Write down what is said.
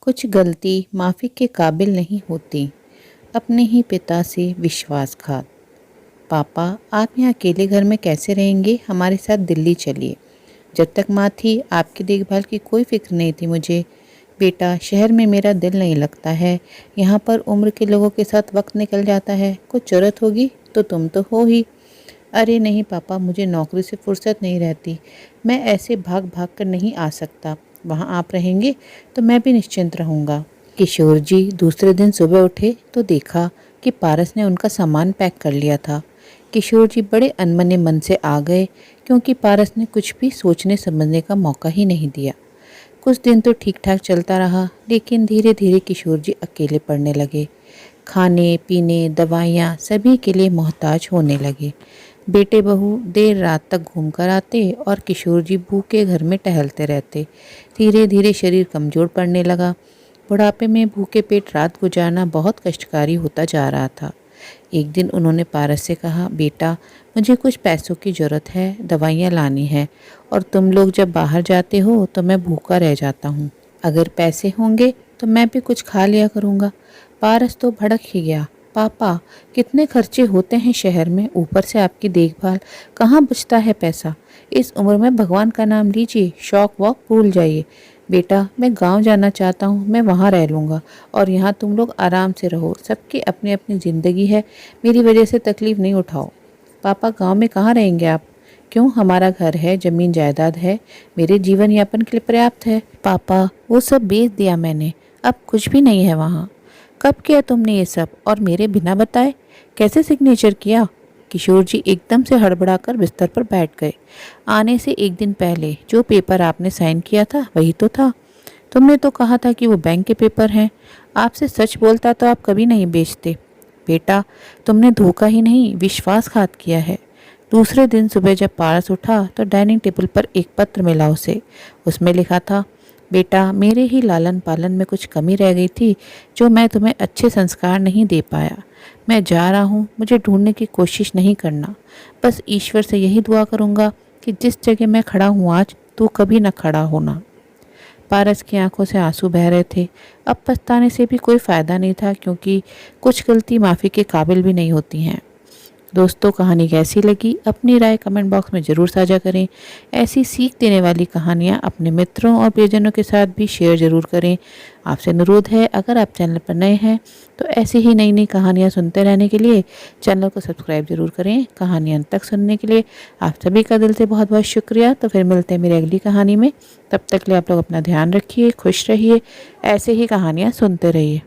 कुछ गलती माफ़ी के काबिल नहीं होती। अपने ही पिता से विश्वासघात। पापा, आप यहाँ अकेले घर में कैसे रहेंगे? हमारे साथ दिल्ली चलिए। जब तक माँ थी आपकी देखभाल की कोई फ़िक्र नहीं थी मुझे। बेटा, शहर में मेरा दिल नहीं लगता है। यहाँ पर उम्र के लोगों के साथ वक्त निकल जाता है। कुछ ज़रूरत होगी तो तुम तो हो ही। अरे नहीं पापा, मुझे नौकरी से फुर्सत नहीं रहती। मैं ऐसे भाग भाग कर नहीं आ सकता। वहाँ आप रहेंगे तो मैं भी निश्चिंत रहूँगा। किशोर जी दूसरे दिन सुबह उठे तो देखा कि पारस ने उनका सामान पैक कर लिया था। किशोर जी बड़े अनमने मन से आ गए, क्योंकि पारस ने कुछ भी सोचने समझने का मौका ही नहीं दिया। कुछ दिन तो ठीक ठाक चलता रहा, लेकिन धीरे धीरे किशोर जी अकेले पड़ने लगे। खाने पीने दवाइयाँ सभी के लिए मोहताज होने लगे। बेटे बहू देर रात तक घूम कर आते और किशोर जी भूखे घर में टहलते रहते। धीरे धीरे शरीर कमज़ोर पड़ने लगा। बुढ़ापे में भूखे पेट रात गुजारना बहुत कष्टकारी होता जा रहा था। एक दिन उन्होंने पारस से कहा, बेटा, मुझे कुछ पैसों की ज़रूरत है, दवाइयाँ लानी है, और तुम लोग जब बाहर जाते हो तो मैं भूखा रह जाता हूँ। अगर पैसे होंगे तो मैं भी कुछ खा लिया करूँगा। पारस तो भड़क ही गया। पापा, कितने खर्चे होते हैं शहर में, ऊपर से आपकी देखभाल, कहाँ बचता है पैसा? इस उम्र में भगवान का नाम लीजिए, शौक वौक भूल जाइए। बेटा, मैं गांव जाना चाहता हूँ, मैं वहाँ रह लूँगा और यहाँ तुम लोग आराम से रहो। सबकी अपनी अपनी ज़िंदगी है, मेरी वजह से तकलीफ़ नहीं उठाओ। पापा, गांव में कहाँ रहेंगे आप? क्यों, हमारा घर है, ज़मीन जायदाद है, मेरे जीवन यापन के लिए पर्याप्त है। पापा, वो सब बेच दिया मैंने, अब कुछ भी नहीं है वहाँ। कब किया तुमने ये सब, और मेरे बिना बताए? कैसे सिग्नेचर किया? किशोर जी एकदम से हड़बड़ाकर बिस्तर पर बैठ गए। आने से एक दिन पहले जो पेपर आपने साइन किया था वही तो था। तुमने तो कहा था कि वो बैंक के पेपर हैं। आपसे सच बोलता तो आप कभी नहीं बेचते। बेटा, तुमने धोखा ही नहीं, विश्वासघात किया है। दूसरे दिन सुबह जब पारस उठा तो डाइनिंग टेबल पर एक पत्र मिला उसे। उसमें लिखा था, बेटा, मेरे ही लालन पालन में कुछ कमी रह गई थी जो मैं तुम्हें अच्छे संस्कार नहीं दे पाया। मैं जा रहा हूँ, मुझे ढूंढने की कोशिश नहीं करना। बस ईश्वर से यही दुआ करूँगा कि जिस जगह मैं खड़ा हूँ आज, तू कभी न खड़ा होना। पारस की आंखों से आंसू बह रहे थे। अब पछताने से भी कोई फ़ायदा नहीं था, क्योंकि कुछ गलती माफ़ी के काबिल भी नहीं होती हैं। दोस्तों, कहानी कैसी लगी अपनी राय कमेंट बॉक्स में ज़रूर साझा करें। ऐसी सीख देने वाली कहानियाँ अपने मित्रों और प्रियजनों के साथ भी शेयर ज़रूर करें। आपसे अनुरोध है, अगर आप चैनल पर नए हैं तो ऐसी ही नई नई कहानियाँ सुनते रहने के लिए चैनल को सब्सक्राइब ज़रूर करें। कहानी अंत तक सुनने के लिए आप सभी का दिल से बहुत बहुत शुक्रिया। तो फिर मिलते हैं मेरी अगली कहानी में। तब तक के लिए आप लोग अपना ध्यान रखिए, खुश रहिए, ऐसे ही कहानियाँ सुनते रहिए।